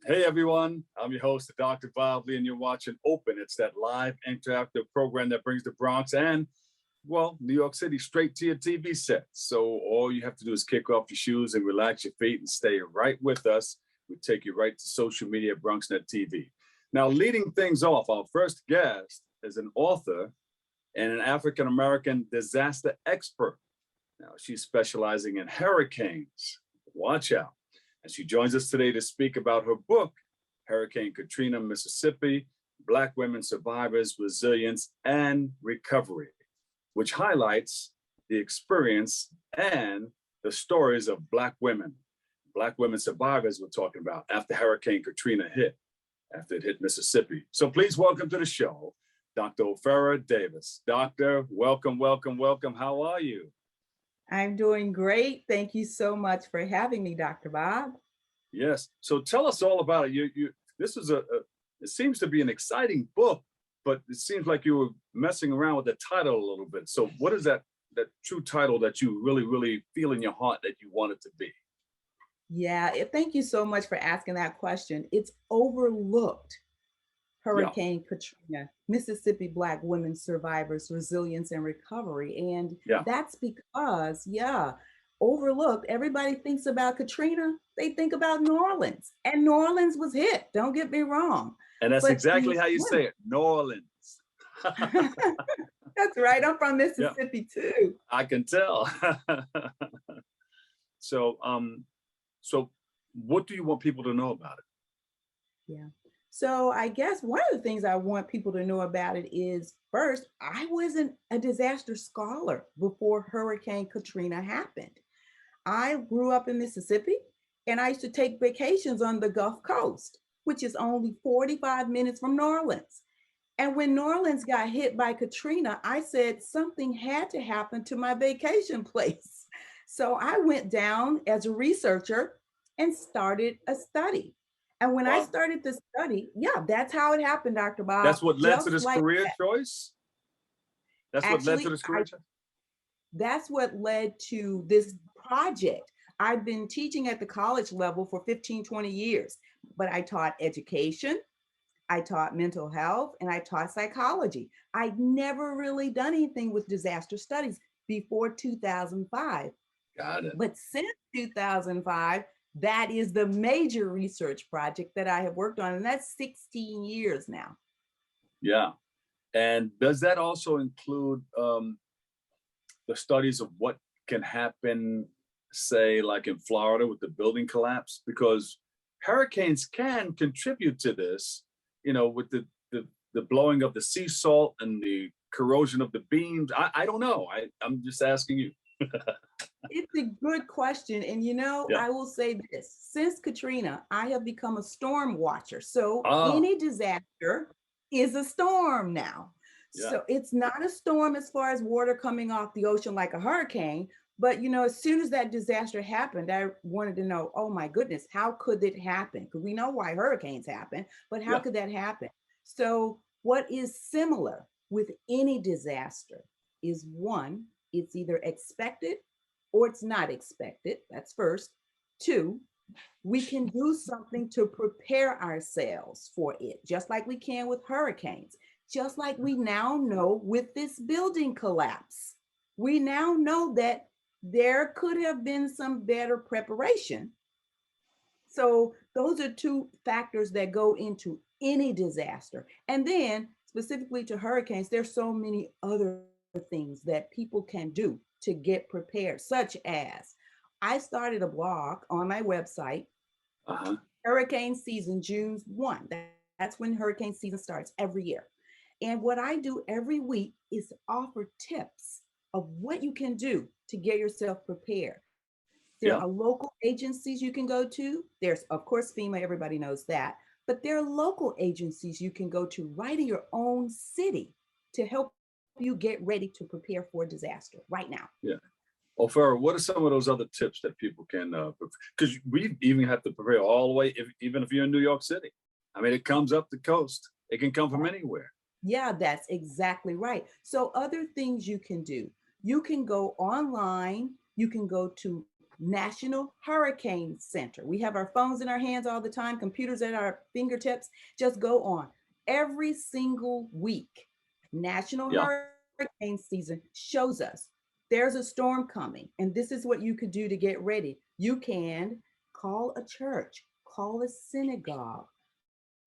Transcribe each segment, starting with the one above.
Hey everyone, I'm your host, Dr. Bob Lee, and you're watching Open. It's that live interactive program that brings the Bronx and, well, New York City straight to your TV set. So all you have to do is kick off your shoes and relax your feet and stay right with us. We take you right to social media at BronxNet TV. Now, leading things off, our first guest is an author and an African-American disaster expert. Now, she's specializing in hurricanes. Watch out. And she joins us today to speak about her book, Hurricane Katrina, Mississippi, Black Women Survivors, Resilience, and Recovery, which highlights the experience and the stories of Black women survivors we're talking about after Hurricane Katrina after it hit Mississippi. So please welcome to the show, Dr. Ophera Davis. Doctor, welcome, welcome, welcome. How are you? I'm doing great. Thank you so much for having me, Dr. Bob. Yes. So tell us all about it. This is it seems to be an exciting book, but it seems like you were messing around with the title a little bit. So what is that true title that you really, really feel in your heart that you want it to be? Yeah, thank you so much for asking that question. It's overlooked. Hurricane Katrina, Mississippi Black Women Survivors, Resilience and Recovery. And that's because, overlooked. Everybody thinks about Katrina, they think about New Orleans. And New Orleans was hit, don't get me wrong. And that's exactly how you say it, New Orleans. That's right, I'm from Mississippi too. I can tell. So what do you want people to know about it? Yeah. So I guess one of the things I want people to know about it is, first, I wasn't a disaster scholar before Hurricane Katrina happened. I grew up in Mississippi and I used to take vacations on the Gulf Coast, which is only 45 minutes from New Orleans. And when New Orleans got hit by Katrina, I said something had to happen to my vacation place. So I went down as a researcher and started a study. And when I started the study, that's how it happened, Dr. Bob. That's what led to this career choice? That's what led to this career choice? That's what led to this project. I've been teaching at the college level for 15, 20 years, but I taught education, I taught mental health, and I taught psychology. I'd never really done anything with disaster studies before 2005. Got it. But since 2005, that is the major research project that I have worked on, and that's 16 years now. Yeah. And does that also include the studies of what can happen, say, like in Florida with the building collapse? Because hurricanes can contribute to this, with the blowing of the sea salt and the corrosion of the beams. I don't know. I'm just asking you. It's a good question. And I will say this, since Katrina, I have become a storm watcher. So any disaster is a storm now. So it's not a storm as far as water coming off the ocean like a hurricane. But, as soon as that disaster happened, I wanted to know, oh my goodness, how could it happen? Because we know why hurricanes happen, but how could that happen? So what is similar with any disaster is, one, it's either expected or it's not expected. That's first. Two, we can do something to prepare ourselves for it, just like we can with hurricanes, just like we now know with this building collapse. We now know that there could have been some better preparation. So those are two factors that go into any disaster. And then specifically to hurricanes, there's so many other things that people can do to get prepared, such as I started a blog on my website, Hurricane Season, June 1. That's when hurricane season starts every year. And what I do every week is offer tips of what you can do to get yourself prepared. There are local agencies you can go to. There's, of course, FEMA, everybody knows that, but there are local agencies you can go to right in your own city to help you get ready to prepare for a disaster right now. Yeah. Ophera, what are some of those other tips that people can, because we even have to prepare all the way, even if you're in New York City. I mean, it comes up the coast. It can come from anywhere. Yeah, that's exactly right. So other things you can do. You can go online. You can go to National Hurricane Center. We have our phones in our hands all the time, computers at our fingertips. Just go on. Every single week, National Hurricane season shows us there's a storm coming, and this is what you could do to get ready. You can call a church, call a synagogue.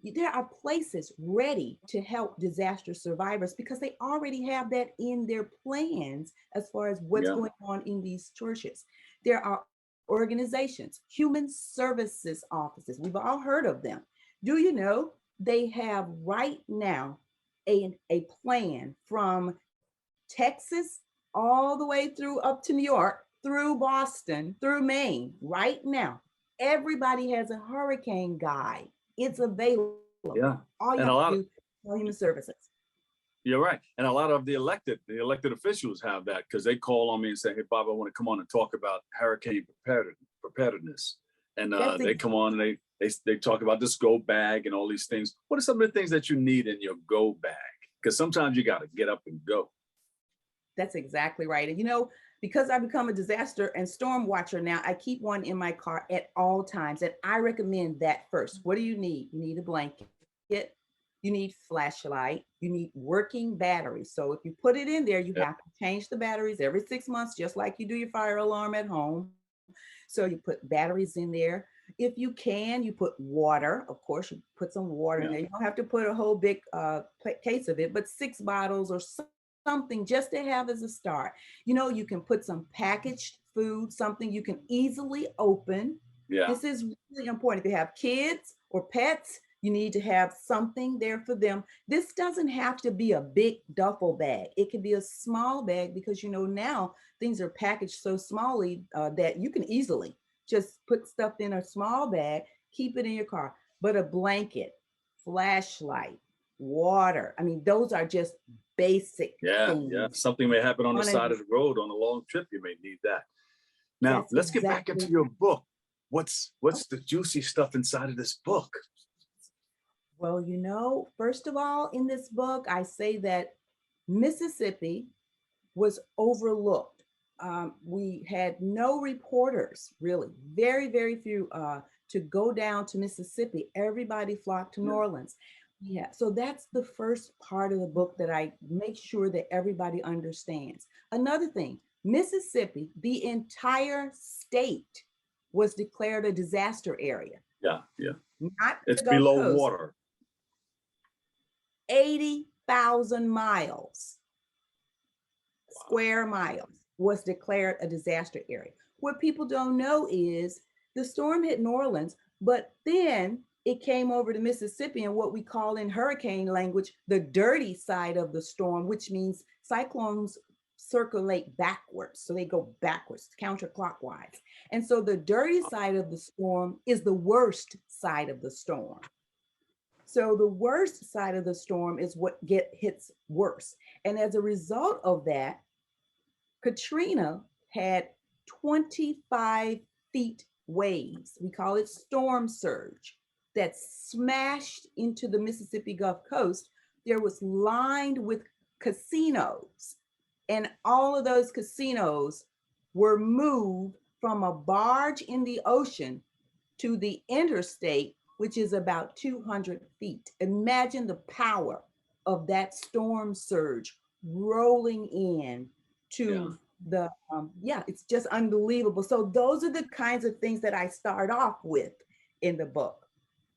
There are places ready to help disaster survivors because they already have that in their plans as far as what's going on in these churches. There are organizations, human services offices. We've all heard of them. Do you know they have right now a plan from Texas all the way through up to New York, through Boston, through Maine, right now. Everybody has a hurricane guide. It's available. Yeah. All you have to do is call human services. You're right. And a lot of the elected officials have that because they call on me and say, hey, Bob, I want to come on and talk about hurricane preparedness. And they come on and they talk about this go bag and all these things. What are some of the things that you need in your go bag? Because sometimes you got to get up and go. That's exactly right. And, you know, because I become a disaster and storm watcher now, I keep one in my car at all times. And I recommend that first. What do you need? You need a blanket. You need flashlight. You need working batteries. So if you put it in there, you have to change the batteries every 6 months, just like you do your fire alarm at home. So you put batteries in there. If you can, you put water. Of course, you put some water in there. You don't have to put a whole big case of it, but 6 bottles or something just to have as a start. You know, you can put some packaged food, something you can easily open. Yeah. This is really important. If you have kids or pets, you need to have something there for them. This doesn't have to be a big duffel bag. It can be a small bag because, you know, now things are packaged so smallly that you can easily just put stuff in a small bag, keep it in your car. But a blanket, flashlight, water, I mean, those are just basic things. Yeah, something may happen on the side of the road on a long trip. You may need that. Now, let's get back into your book. What's the juicy stuff inside of this book? Well, you know, first of all, in this book, I say that Mississippi was overlooked. We had no reporters, really, very, very few to go down to Mississippi. Everybody flocked to New Orleans. Yeah, so that's the first part of the book that I make sure that everybody understands. Another thing, Mississippi, the entire state was declared a disaster area. Yeah. Not it's below water. 80,000 miles, square miles, was declared a disaster area. What people don't know is the storm hit New Orleans, but then it came over to Mississippi and what we call in hurricane language, the dirty side of the storm, which means cyclones circulate backwards. So they go backwards, counterclockwise. And so the dirty side of the storm is the worst side of the storm. So the worst side of the storm is what hits worse. And as a result of that, Katrina had 25 feet waves. We call it storm surge that smashed into the Mississippi Gulf Coast. There was lined with casinos, and all of those casinos were moved from a barge in the ocean to the interstate, which is about 200 feet. Imagine the power of that storm surge rolling in to the, it's just unbelievable. So those are the kinds of things that I start off with in the book.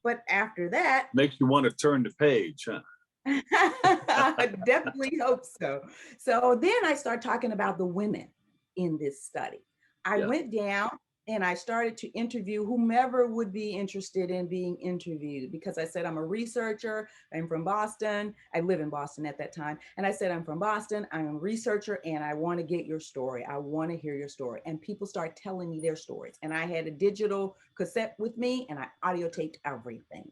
But after that— Makes you want to turn the page, huh? I definitely hope so. So then I start talking about the women in this study. I went down and I started to interview whomever would be interested in being interviewed, because I said, I'm a researcher, I'm from Boston. I live in Boston at that time. And I said, I'm from Boston, I'm a researcher, and I want to get your story. I want to hear your story. And people start telling me their stories. And I had a digital cassette with me and I audio taped everything.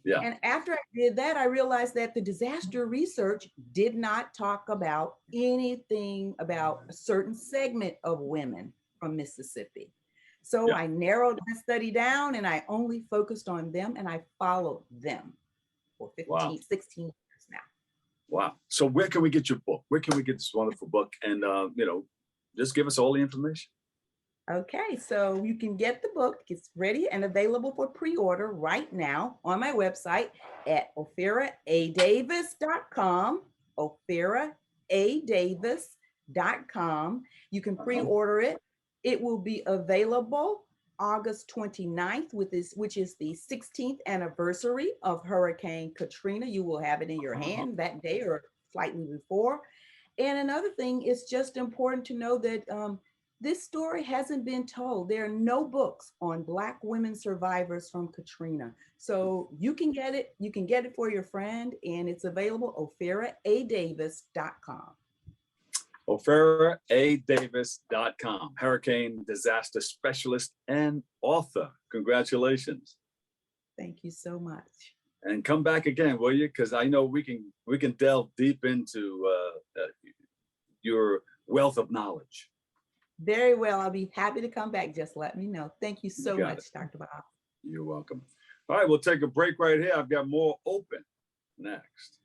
Yeah. And after I did that, I realized that the disaster research did not talk about anything about a certain segment of women from Mississippi. So I narrowed my study down and I only focused on them and I followed them for 16 years now. Wow. So where can we get your book? Where can we get this wonderful book? And, just give us all the information. Okay, so you can get the book. It's ready and available for pre-order right now on my website at opheradavis.com, opheradavis.com. You can pre-order it. It will be available August 29th, which is the 16th anniversary of Hurricane Katrina. You will have it in your hand that day or slightly before. And another thing, it's just important to know that this story hasn't been told. There are no books on Black women survivors from Katrina. So you can get it. You can get it for your friend, and it's available opheradavis.com. OpheraDavis.com, hurricane disaster specialist and author. Congratulations. Thank you so much. And come back again, will you? Because I know we can delve deep into your wealth of knowledge. Very well. I'll be happy to come back. Just let me know. Thank you so much, Dr. Bob. You're welcome. All right, we'll take a break right here. I've got more open next.